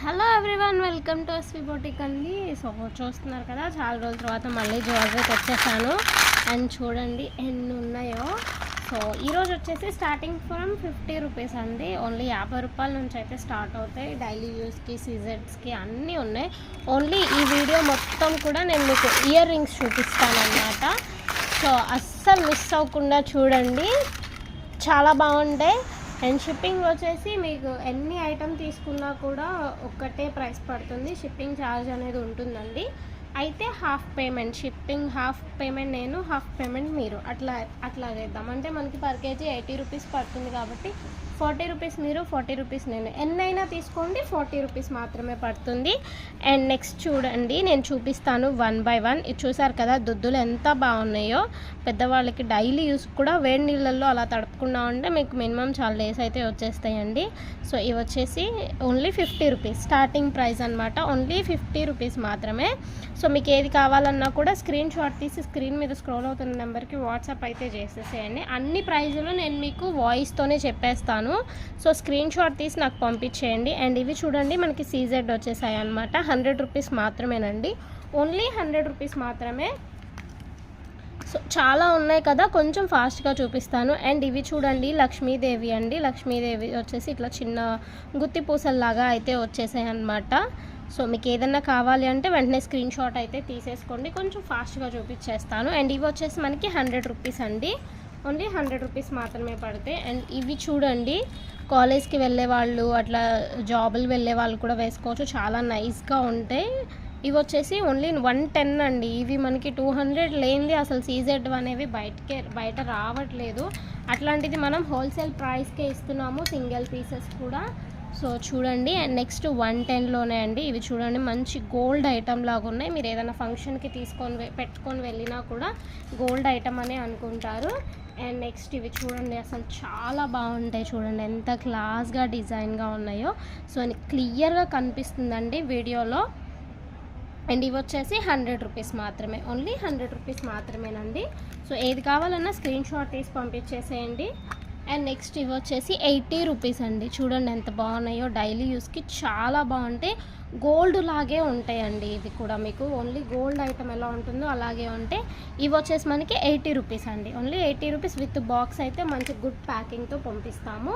Hello everyone, welcome to SV boutique అండి. So చూస్తున్నారు కదా, చాలా రోజుల తర్వాత మళ్ళీ జ్యువెలరీకి వచ్చేసాను. అండ్ చూడండి ఎన్ని ఉన్నాయో. సో ఈరోజు వచ్చేసి స్టార్టింగ్ ఫ్రమ్ 50 రూపీస్ అండి. ఓన్లీ 50 రూపాయల నుంచి అయితే స్టార్ట్ అవుతాయి. డైలీ యూస్కి, సీజర్స్కి అన్నీ ఉన్నాయి. ఓన్లీ ఈ వీడియో మొత్తం కూడా నేను మీకు ఇయర్ రింగ్స్ చూపిస్తాను అన్నమాట. సో అస్సలు మిస్ అవ్వకుండా చూడండి, చాలా బాగుంటాయి. అండ్ షిప్పింగ్ వచ్చేసి మీకు ఎన్ని ఐటమ్ తీసుకున్నా కూడా ఒక్కటే ప్రైస్ పడుతుంది. షిప్పింగ్ ఛార్జ్ అనేది ఉంటుందండి. అయితే half payment, shipping half payment నేను, హాఫ్ పేమెంట్ మీరు, అట్లా చేద్దాం. అంటే మనకి పర్ కేజీ 80 రూపీస్ పడుతుంది కాబట్టి 40 రూపీస్ మీరు, 40 రూపీస్ నేను. ఎన్నైనా తీసుకోండి, 40 రూపీస్ మాత్రమే పడుతుంది. అండ్ నెక్స్ట్ చూడండి, నేను చూపిస్తాను 1 by 1. ఇది చూసారు కదా, దుద్దులు ఎంత బాగున్నాయో. పెద్దవాళ్ళకి డైలీ యూస్ కూడా వేడి నీళ్ళల్లో అలా తడుపుకున్నా ఉంటే మీకు మినిమం చాలా డేస్ అయితే వచ్చేస్తాయండి. సో ఇవి వచ్చేసి ఓన్లీ 50 రూపీస్ స్టార్టింగ్ ప్రైస్ అనమాట. ఓన్లీ 50 రూపీస్ మాత్రమే. సో మీకు ఏది కావాలన్నా కూడా స్క్రీన్ షాట్ తీసి స్క్రీన్ మీద స్క్రోల్ అవుతున్న నెంబర్కి వాట్సాప్ అయితే చేసేసేయండి. అన్ని ప్రైజులు నేను మీకు వాయిస్తోనే చెప్పేస్తాను. సో స్క్రీన్ షాట్ తీసి నాకు పంపించేయండి. అండ్ ఇవి చూడండి, మనకి సీజెడ్ వచ్చేసాయి అనమాట. 100 రూపీస్ మాత్రమేనండి. ఓన్లీ 100 రూపీస్ మాత్రమే. సో చాలా ఉన్నాయి కదా, కొంచెం ఫాస్ట్గా చూపిస్తాను. అండ్ ఇవి చూడండి, లక్ష్మీదేవి అండి. లక్ష్మీదేవి వచ్చేసి ఇట్లా చిన్న గుత్తి పూసల్లాగా అయితే వచ్చేసాయి అనమాట. సో మీకు ఏదన్నా కావాలి అంటే వెంటనే స్క్రీన్ షాట్ అయితే తీసేసుకోండి, కొంచెం ఫాస్ట్గా చూపించేస్తాను. అండ్ ఇవి వచ్చేసి మనకి 100 రూపీస్ అండి. ఓన్లీ 100 రూపీస్ మాత్రమే పడతాయి. అండ్ ఇవి చూడండి, కాలేజ్కి వెళ్ళే వాళ్ళు, అట్లా జాబులు వెళ్ళే వాళ్ళు కూడా వేసుకోవచ్చు. చాలా నైస్గా ఉంటాయి. ఇవి వచ్చేసి ఓన్లీ 110 అండి. ఇవి మనకి 200 లేనిది అసలు సీజెడ్ అనేవి బయట రావట్లేదు. అట్లాంటిది మనం హోల్సేల్ ప్రైస్కే ఇస్తున్నాము, సింగిల్ పీసెస్ కూడా. సో చూడండి. అండ్ నెక్స్ట్ 110లోనే అండి. ఇవి చూడండి, మంచి గోల్డ్ ఐటమ్ లాగా ఉన్నాయి. మీరు ఏదైనా ఫంక్షన్కి పెట్టుకొని వెళ్ళినా కూడా గోల్డ్ ఐటమ్ అనే అనుకుంటారు. అండ్ నెక్స్ట్ ఇవి చూడండి, అసలు చాలా బాగుంటాయి. చూడండి ఎంత క్లాస్గా డిజైన్గా ఉన్నాయో. సో క్లియర్గా కనిపిస్తుందండి వీడియోలో. అండ్ ఇవి వచ్చేసి 100 రూపీస్ మాత్రమే. ఓన్లీ 100 రూపీస్ మాత్రమేనండి. సో ఏది కావాలన్నా స్క్రీన్ షాట్ తీసి పంపించేసేయండి. అండ్ నెక్స్ట్ ఇవి వచ్చేసి 80 రూపీస్ అండి. చూడండి ఎంత బాగున్నాయో. డైలీ యూస్కి చాలా బాగుంటాయి. గోల్డ్ లాగే ఉంటాయండి. ఇవి కూడా మీకు ఓన్లీ గోల్డ్ ఐటమ్ ఎలా ఉంటుందో అలాగే ఉంటాయి. ఇవి వచ్చేసి మనకి 80 రూపీస్ అండి. ఓన్లీ 80 రూపీస్ విత్ బాక్స్ అయితే మంచి గుడ్ ప్యాకింగ్తో పంపిస్తాము.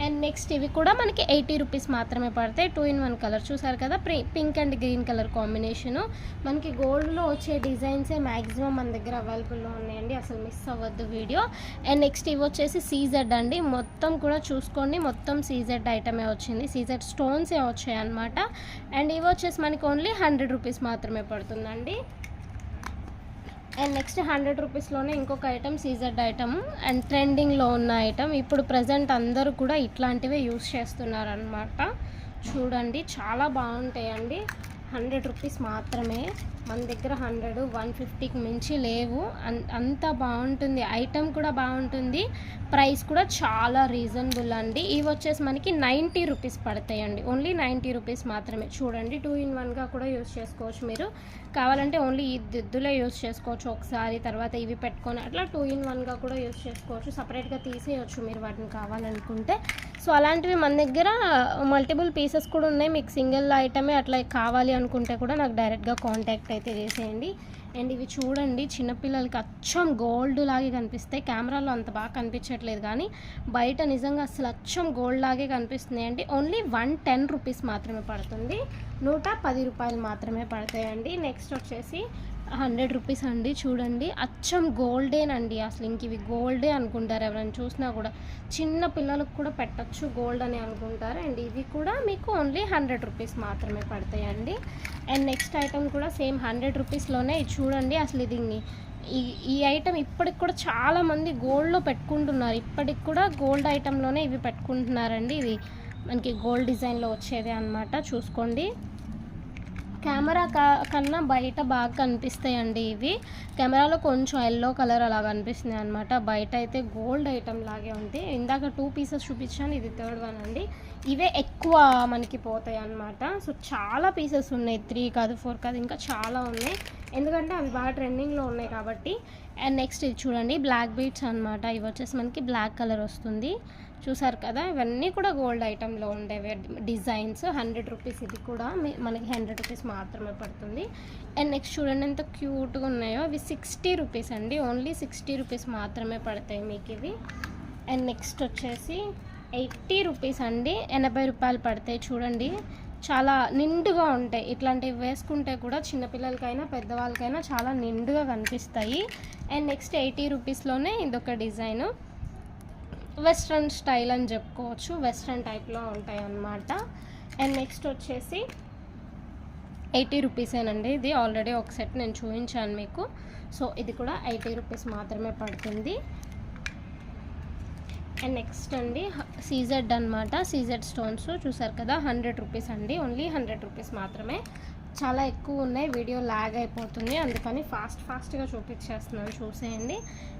అండ్ నెక్స్ట్ ఇవి కూడా మనకి 80 రూపీస్ మాత్రమే పడతాయి. 2 in 1 కలర్ చూసారు కదా, pink and green colour combination. మనకి గోల్డ్లో వచ్చే డిజైన్సే మ్యాక్సిమం మన దగ్గర అవైలబుల్లో ఉన్నాయండి, అసలు మిస్ అవ్వద్దు వీడియో. అండ్ నెక్స్ట్ ఇవి వచ్చేసి సీజెడ్ అండి. మొత్తం కూడా చూసుకోండి, మొత్తం సీజెడ్ ఐటమే వచ్చింది. సీజెడ్ స్టోన్సే వచ్చాయి అనమాట. అండ్ ఇవి వచ్చేసి మనకి ఓన్లీ 100 రూపీస్ మాత్రమే పడుతుందండి. అండ్ నెక్స్ట్ 100 రూపీస్లోనే ఇంకొక ఐటమ్, సీజెడ్ ఐటమ్ అండ్ ట్రెండింగ్లో ఉన్న ఐటమ్. ఇప్పుడు ప్రజెంట్ అందరూ కూడా ఇట్లాంటివే యూస్ చేస్తున్నారనమాట. చూడండి చాలా బాగుంటాయండి. 100 రూపీస్ మాత్రమే. మన దగ్గర 100, 150కి మించి లేవు. అంత బాగుంటుంది. ఐటమ్ కూడా బాగుంటుంది, ప్రైస్ కూడా చాలా రీజనబుల్ అండి. ఇవి వచ్చేసి మనకి 90 రూపీస్ పడతాయండి. ఓన్లీ 90 రూపీస్ మాత్రమే. చూడండి 2 in 1గా కూడా యూస్ చేసుకోవచ్చు. మీరు కావాలంటే ఓన్లీ ఈ దిద్దులే యూస్ చేసుకోవచ్చు ఒకసారి, తర్వాత ఇవి పెట్టుకొని అట్లా 2 in 1గా కూడా యూస్ చేసుకోవచ్చు. సపరేట్గా తీసేయచ్చు మీరు వాటిని కావాలనుకుంటే. సో అలాంటివి మన దగ్గర మల్టిపుల్ పీసెస్ కూడా ఉన్నాయి. మీకు సింగిల్ ఐటమే అట్లా కావాలి అనుకుంటే కూడా నాకు డైరెక్ట్గా కాంటాక్ట్ అయితే చేసేయండి. అండ్ ఇవి చూడండి, చిన్నపిల్లలకి అచ్చం గోల్డ్ లాగే కనిపిస్తాయి. కెమెరాలో అంత బాగా కనిపించట్లేదు కానీ బయట నిజంగా అసలు అచ్చం గోల్డ్ లాగే కనిపిస్తున్నాయి అండి. ఓన్లీ 110 రూపీస్ మాత్రమే పడుతుంది. 110 రూపాయలు మాత్రమే పడతాయండి. నెక్స్ట్ వచ్చేసి 100 రూపీస్ అండి. చూడండి అచ్చం గోల్డేనండి. అసలు ఇంక ఇవి గోల్డే అనుకుంటారు ఎవరైనా చూసినా కూడా. చిన్న పిల్లలకు కూడా పెట్టచ్చు గోల్డ్ అని అనుకుంటారు. అండ్ ఇవి కూడా మీకు ఓన్లీ 100 రూపీస్ మాత్రమే పడతాయండి. అండ్ నెక్స్ట్ ఐటమ్ కూడా సేమ్ 100 రూపీస్లోనే. ఇది చూడండి, అసలు ఇది ఈ ఐటమ్ ఇప్పటికి కూడా చాలామంది గోల్డ్లో పెట్టుకుంటున్నారు. ఇప్పటికి కూడా గోల్డ్ ఐటెంలోనే ఇవి పెట్టుకుంటున్నారండి. ఇది మనకి గోల్డ్ డిజైన్లో వచ్చేది అనమాట. చూసుకోండి, కెమెరా కన్నా బయట బాగా కనిపిస్తాయండి ఇవి. కెమెరాలో కొంచెం ఎల్లో కలర్ అలా కనిపిస్తుంది అనమాట. బయట అయితే గోల్డ్ ఐటమ్ లాగే ఉంది. ఇందాక 2 పీసెస్ చూపించాను, ఇది 3rd వన్ అండి. ఇవే ఎక్కువ మనకి పోతాయి అన్నమాట. సో చాలా పీసెస్ ఉన్నాయి, 3 కాదు 4 కాదు, ఇంకా చాలా ఉన్నాయి. ఎందుకంటే అవి బాగా ట్రెండింగ్లో ఉన్నాయి కాబట్టి. అండ్ నెక్స్ట్ ఇది చూడండి, బ్లాక్ బీడ్స్ అనమాట. ఇవి వచ్చేసి మనకి బ్లాక్ కలర్ వస్తుంది. చూసారు కదా, ఇవన్నీ కూడా గోల్డ్ ఐటెంలో ఉండేవి డిజైన్స్. 100 రూపీస్. ఇది కూడా మనకి 100 రూపీస్ మాత్రమే పడుతుంది. అండ్ నెక్స్ట్ చూడండి ఎంత క్యూట్గా ఉన్నాయో. అవి 60 రూపీస్ అండి. ఓన్లీ 60 రూపీస్ మాత్రమే పడతాయి మీకు ఇవి. అండ్ నెక్స్ట్ వచ్చేసి 80 రూపీస్ అండి. 80 రూపాయలు పడతాయి. చూడండి చాలా నిండుగా ఉంటాయి. ఇట్లాంటివి వేసుకుంటే కూడా చిన్నపిల్లలకైనా పెద్దవాళ్ళకైనా చాలా నిండుగా కనిపిస్తాయి. అండ్ నెక్స్ట్ 80 రూపీస్లోనే ఇదొక డిజైన్. వెస్ట్రన్ స్టైల్ అని చెప్పుకోవచ్చు. వెస్ట్రన్ టైప్లో ఉంటాయి అన్నమాట. అండ్ నెక్స్ట్ వచ్చేసి 80 రూపీసేనండి. ఇది ఆల్రెడీ ఒక సెట్ నేను చూపించాను మీకు. సో ఇది కూడా 80 రూపీస్ మాత్రమే పడుతుంది. అండ్ నెక్స్ట్ అండి సీజెడ్ అనమాట. సీజెడ్ స్టోన్స్ చూసారు కదా, 100 రూపీస్ అండి. ఓన్లీ 100 రూపీస్ మాత్రమే. చాలా ఎక్కువ ఉన్నాయి, వీడియో లాగ్ అయిపోతుంది, అందుకని ఫాస్ట్గా చూపించేస్తున్నాను, చూసేయండి.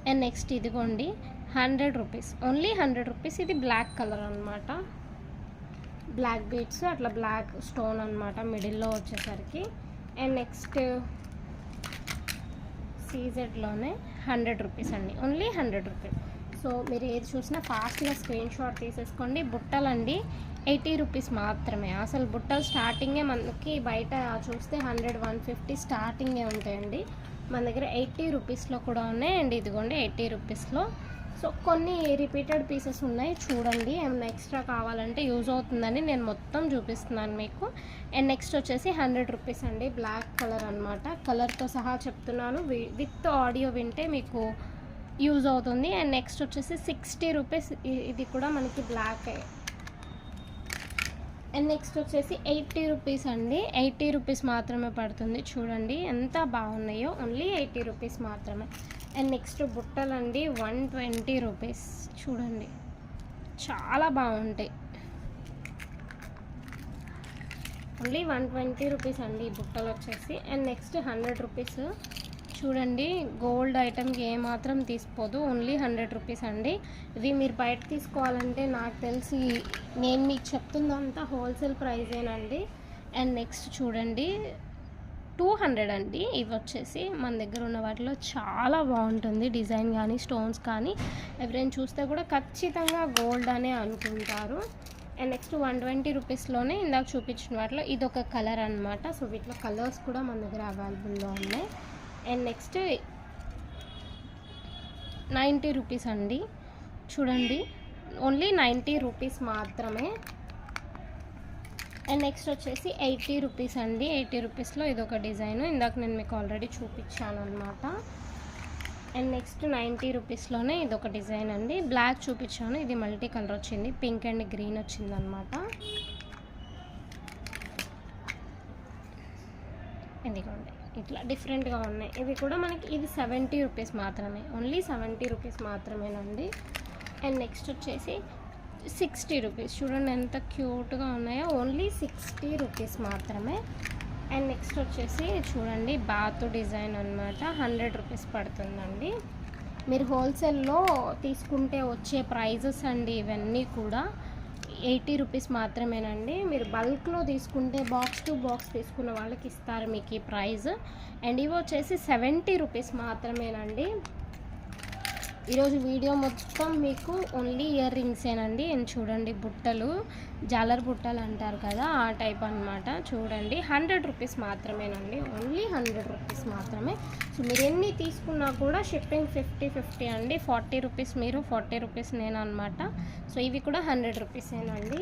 అండ్ నెక్స్ట్ ఇదిగోండి 100 రూపీస్. Only 100 rupees. ఇది బ్లాక్ కలర్ అనమాట. బ్లాక్ బీడ్స్ అట్లా బ్లాక్ స్టోన్ అనమాట మిడిల్లో వచ్చేసరికి. అండ్ నెక్స్ట్ సీజెడ్లోనే 100 రూపీస్ అండి. Only 100 rupees. సో మీరు ఏది చూసినా ఫాస్ట్గా స్క్రీన్ షాట్ తీసేసుకోండి. బుట్టలండి 80 రూపీస్ మాత్రమే. అసలు బుట్టలు స్టార్టింగే మనకి బయట చూస్తే 100, 150 స్టార్టింగే ఉంటాయండి. మన దగ్గర 80 రూపీస్లో కూడా ఉన్నాయి. అండ్ ఇదిగోండి 80 రూపీస్లో. సో కొన్ని రిపీటెడ్ పీసెస్ ఉన్నాయి, చూడండి. ఏమైనా ఎక్స్ట్రా కావాలంటే యూజ్ అవుతుందని నేను మొత్తం చూపిస్తున్నాను మీకు. అండ్ నెక్స్ట్ వచ్చేసి 100 రూపీస్ అండి. బ్లాక్ కలర్ అనమాట. కలర్తో సహా చెప్తున్నాను, విత్ ఆడియో వింటే మీకు యూజ్ అవుతుంది. అండ్ నెక్స్ట్ వచ్చేసి 60 రూపీస్. ఇది కూడా మనకి బ్లాక్. అండ్ నెక్స్ట్ వచ్చేసి 80 రూపీస్ అండి. 80 రూపీస్ మాత్రమే పడుతుంది. చూడండి ఎంత బాగున్నాయో. ఓన్లీ 80 రూపీస్ మాత్రమే. అండ్ నెక్స్ట్ బుట్టలండి 120 రూపీస్. చూడండి చాలా బాగుంటాయి. ఓన్లీ 120 రూపీస్ అండి ఈ బుట్టలు వచ్చేసి. And next 100 rupees. చూడండి గోల్డ్ ఐటమ్కి ఏమాత్రం తీసుకోదు. ఓన్లీ 100 రూపీస్ అండి. ఇవి మీరు బయట తీసుకోవాలంటే నాకు తెలిసి నేను మీకు చెప్తుందంతా హోల్సేల్ ప్రైజేనండి. అండ్ నెక్స్ట్ చూడండి 200 అండి. ఇవి వచ్చేసి మన దగ్గర ఉన్న వాటిలో చాలా బాగుంటుంది డిజైన్ కానీ స్టోన్స్ కానీ. ఎవరైనా చూస్తే కూడా ఖచ్చితంగా గోల్డ్ అనే అనుకుంటారు. అండ్ నెక్స్ట్ 120 రూపీస్లోనే ఇందాక చూపించిన వాటిలో ఇదొక కలర్ అనమాట. సో వీటిలో కలర్స్ కూడా మన దగ్గర అవైలబుల్లో ఉన్నాయి. అండ్ నెక్స్ట్ 90 రూపీస్ అండి. చూడండి ఓన్లీ 90 రూపీస్ మాత్రమే. అండ్ నెక్స్ట్ వచ్చేసి 80 రూపీస్ అండి. 80 రూపీస్లో ఇదొక డిజైన్, ఇందాక నేను మీకు ఆల్రెడీ చూపించాను అనమాట. అండ్ నెక్స్ట్ 90 రూపీస్లోనే ఇదొక డిజైన్ అండి. బ్లాక్ చూపించాను, ఇది మల్టీ కలర్ వచ్చింది, పింక్ అండ్ గ్రీన్ వచ్చిందనమాట. ఇదిగోండి ఇట్లా డిఫరెంట్గా ఉన్నాయి. ఇవి కూడా మనకి ఇది 70 రూపీస్ మాత్రమే. ఓన్లీ 70 రూపీస్ మాత్రమేనండి. అండ్ నెక్స్ట్ వచ్చేసి 60 రూపీస్. చూడండి ఎంత క్యూట్గా ఉన్నాయో. ఓన్లీ 60 రూపీస్ మాత్రమే. అండ్ నెక్స్ట్ వచ్చేసి చూడండి బాత్ డిజైన్ అనమాట. 100 రూపీస్ పడుతుందండి. మీరు హోల్సేల్లో తీసుకుంటే వచ్చే ప్రైజెస్ అండి ఇవన్నీ కూడా 80 రూపీస్ మాత్రమేనండి. మీరు బల్క్లో తీసుకుంటే బాక్స్ టు బాక్స్ తీసుకున్న వాళ్ళకి ఇస్తారు మీకు ఈ ప్రైజ్. అండ్ ఇవి వచ్చేసి 70 రూపీస్ మాత్రమేనండి. ఈరోజు వీడియో మొత్తం మీకు ఓన్లీ ఇయర్ రింగ్సేనండి. అండ్ చూడండి బుట్టలు, జాలర్ బుట్టలు అంటారు కదా ఆ టైప్ అనమాట. చూడండి 100 రూపీస్ మాత్రమేనండి. ఓన్లీ 100 రూపీస్ మాత్రమే. సో మీరు ఎన్ని తీసుకున్నా కూడా షిప్పింగ్ 50-50 అండి. 40 రూపీస్ మీరు, 40 రూపీస్ నేను అనమాట. సో ఇవి కూడా 100 రూపీసేనండి.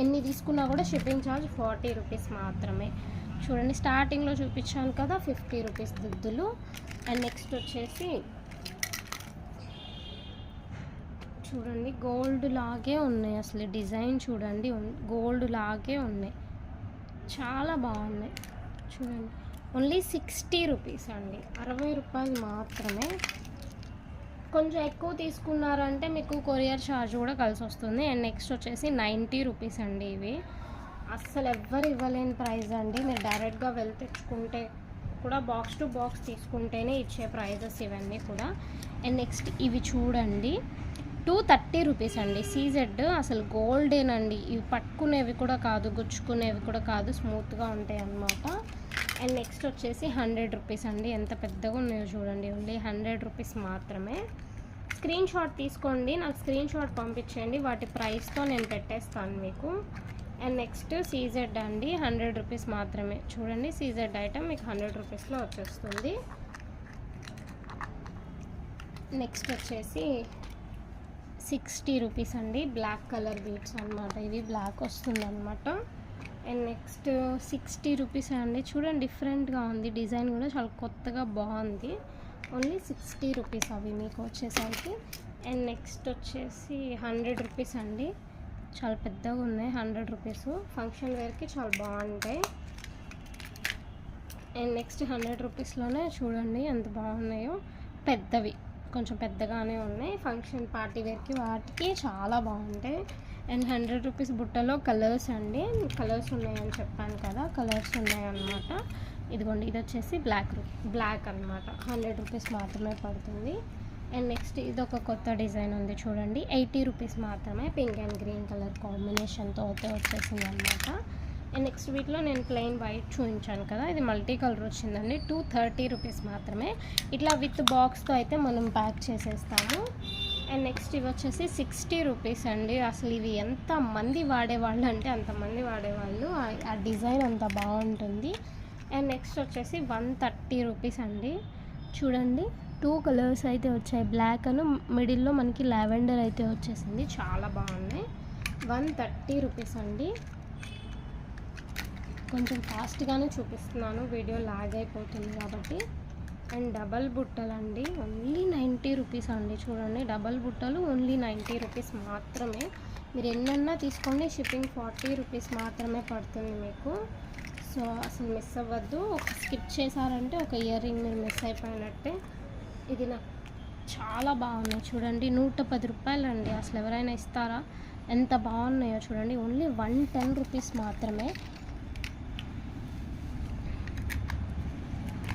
ఎన్ని తీసుకున్నా కూడా షిప్పింగ్ ఛార్జ్ 40 రూపీస్ మాత్రమే. చూడండి స్టార్టింగ్లో చూపించాను కదా 50 రూపీస్ దుద్దులు. అండ్ నెక్స్ట్ వచ్చేసి చూడండి గోల్డ్ లాగే ఉన్నాయి. అసలు డిజైన్ చూడండి గోల్డ్ లాగే ఉన్నాయి, చాలా బాగున్నాయి. చూడండి ఓన్లీ 60 రూపీస్ అండి. 60 రూపాయలు మాత్రమే. కొంచెం ఎక్కువ తీసుకున్నారంటే మీకు కొరియర్ ఛార్జ్ కూడా కలిసి వస్తుంది. అండ్ నెక్స్ట్ వచ్చేసి 90 రూపీస్ అండి. ఇవి అస్సలు ఎవ్వరు ఇవ్వలేని ప్రైస్ అండి. మీరు డైరెక్ట్గా వెళ్ళి తెచ్చుకుంటే కూడా బాక్స్ టు బాక్స్ తీసుకుంటేనే ఇచ్చే ప్రైజెస్ ఇవన్నీ కూడా. అండ్ నెక్స్ట్ ఇవి చూడండి 230 రూపీస్ అండి. సీజెడ్ అసలు గోల్డేనండి. ఇవి పట్టుకునేవి కూడా కాదు, గుచ్చుకునేవి కూడా కాదు, స్మూత్గా ఉంటాయి అన్నమాట. అండ్ నెక్స్ట్ వచ్చేసి 100 రూపీస్ అండి. ఎంత పెద్దగా ఉన్నాయో చూడండి. ఓన్లీ 100 రూపీస్ మాత్రమే. స్క్రీన్ షాట్ తీసుకోండి, నాకు స్క్రీన్ షాట్ పంపించండి, వాటి ప్రైస్తో నేను పెట్టేస్తాను మీకు. అండ్ నెక్స్ట్ సీజెడ్ అండి, 100 రూపీస్ మాత్రమే. చూడండి సీజెడ్ ఐటమ్ మీకు 100 రూపీస్లో వచ్చేస్తుంది. నెక్స్ట్ వచ్చేసి 60 రూపీస్ అండి, బ్లాక్ కలర్ బీడ్స్ అనమాట. ఇవి బ్లాక్ వస్తుంది అనమాట. అండ్ నెక్స్ట్ 60 రూపీస్ అండి. చూడండి డిఫరెంట్గా ఉంది, డిజైన్ కూడా చాలా కొత్తగా బాగుంది. ఓన్లీ 60 రూపీస్ అవి మీకు వచ్చేసరికి. అండ్ నెక్స్ట్ వచ్చేసి 100 రూపీస్ అండి, చాలా పెద్దగా ఉన్నాయి. 100 రూపీస్ ఫంక్షన్ వేర్కి చాలా బాగుంటాయి. అండ్ నెక్స్ట్ 100 రూపీస్లోనే చూడండి ఎంత బాగున్నాయో, పెద్దవి కొంచెం పెద్దగానే ఉన్నాయి. ఫంక్షన్ పార్టీ వేర్కి వాటికి చాలా బాగుంటాయి. అండ్ 100 రూపీస్ బుట్టలో కలర్స్ అండి, కలర్స్ ఉన్నాయని చెప్పాను కదా, కలర్స్ ఉన్నాయన్నమాట. ఇదిగోండి ఇది వచ్చేసి బ్లాక్ అనమాట. 100 రూపీస్ మాత్రమే పడుతుంది. అండ్ నెక్స్ట్ ఇది ఒక కొత్త డిజైన్ ఉంది చూడండి, 80 రూపీస్ మాత్రమే. పింక్ అండ్ గ్రీన్ కలర్ కాంబినేషన్తో అయితే వచ్చేసింది అనమాట. అండ్ నెక్స్ట్ వీటిలో నేను ప్లెయిన్ వైట్ చూపించాను కదా, ఇది మల్టీ కలర్ వచ్చిందండి. 230 రూపీస్ మాత్రమే. ఇట్లా విత్ బాక్స్తో అయితే మనం ప్యాక్ చేసేస్తాము. అండ్ నెక్స్ట్ ఇవి వచ్చేసి 60 రూపీస్ అండి. అసలు ఇవి ఎంతమంది వాడేవాళ్ళు అంటే అంతమంది వాడేవాళ్ళు, ఆ డిజైన్ అంత బాగుంటుంది. అండ్ నెక్స్ట్ వచ్చేసి 130 రూపీస్ అండి. చూడండి 2 కలర్స్ అయితే వచ్చాయి, బ్లాక్ అను మిడిల్లో మనకి లావెండర్ అయితే వచ్చేసింది, చాలా బాగున్నాయి. 130 రూపీస్ అండి. కొంచెం ఫాస్ట్గానే చూపిస్తున్నాను, వీడియో లాగ్ అయిపోతుంది కాబట్టి. అండ్ డబల్ బుట్టలు అండి, ఓన్లీ 90 రూపీస్ అండి. చూడండి డబల్ బుట్టలు ఓన్లీ 90 రూపీస్ మాత్రమే. మీరు ఎన్నన్నా తీసుకోండి, షిప్పింగ్ 40 రూపీస్ మాత్రమే పడుతుంది మీకు. సో అసలు మిస్ అవ్వద్దు, ఒక స్కిప్ చేశారంటే ఒక ఇయర్ రింగ్ మీరు మిస్ అయిపోయినట్టే. ఇది నాకు చాలా బాగున్నాయి చూడండి, 110 రూపాయలు అండి. అసలు ఎవరైనా ఇస్తారా, ఎంత బాగున్నాయో చూడండి. ఓన్లీ 110 రూపీస్ మాత్రమే.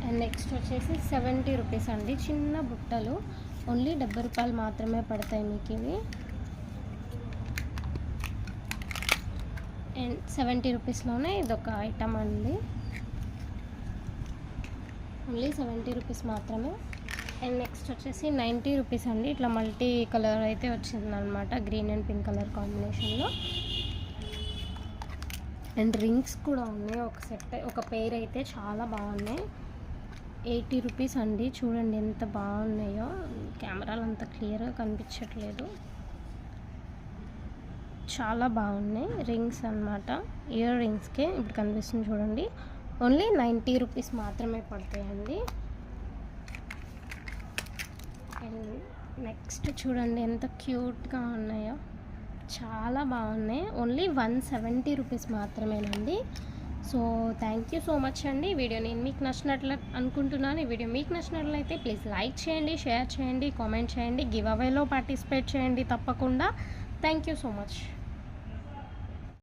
అండ్ నెక్స్ట్ వచ్చేసి 70 రూపీస్ అండి, చిన్న బుట్టలు ఓన్లీ 70 రూపాయలు మాత్రమే పడతాయి మీకు ఇవి. అండ్ 70 రూపీస్లోనే ఇదొక ఐటమ్ అండి, ఓన్లీ 70 రూపీస్ మాత్రమే. అండ్ నెక్స్ట్ వచ్చేసి 90 రూపీస్ అండి. ఇట్లా మల్టీ కలర్ అయితే వచ్చిందనమాట, గ్రీన్ అండ్ పింక్ కలర్ కాంబినేషన్లో. అండ్ రింగ్స్ కూడా ఉన్నాయి, ఒక సెట్ ఒక పెయిర్ అయితే చాలా బాగున్నాయి. 80 రూపీస్ అండి. చూడండి ఎంత బాగున్నాయో, కెమెరాలు అంత క్లియర్గా కనిపించట్లేదు, చాలా బాగున్నాయి. రింగ్స్ అన్నమాట, ఇయర్ రింగ్స్కే ఇప్పుడు కనిపిస్తుంది చూడండి. ఓన్లీ 90 రూపీస్ మాత్రమే పడతాయండి. అండ్ నెక్స్ట్ చూడండి ఎంత క్యూట్గా ఉన్నాయో, చాలా బాగున్నాయి. ఓన్లీ 170 రూపీస్ మాత్రమేనండి. So thank you so much అండి. వీడియో నేను మీకు నచ్చినట్లు అనుకుంటున్నాను. ఈ వీడియో మీకు నచ్చినట్లయితే ప్లీజ్ లైక్ చేయండి, షేర్ చేయండి, కామెంట్ చేయండి, గివ్ అవేలో పార్టిసిపేట్ చేయండి తప్పకుండా. Thank you so much.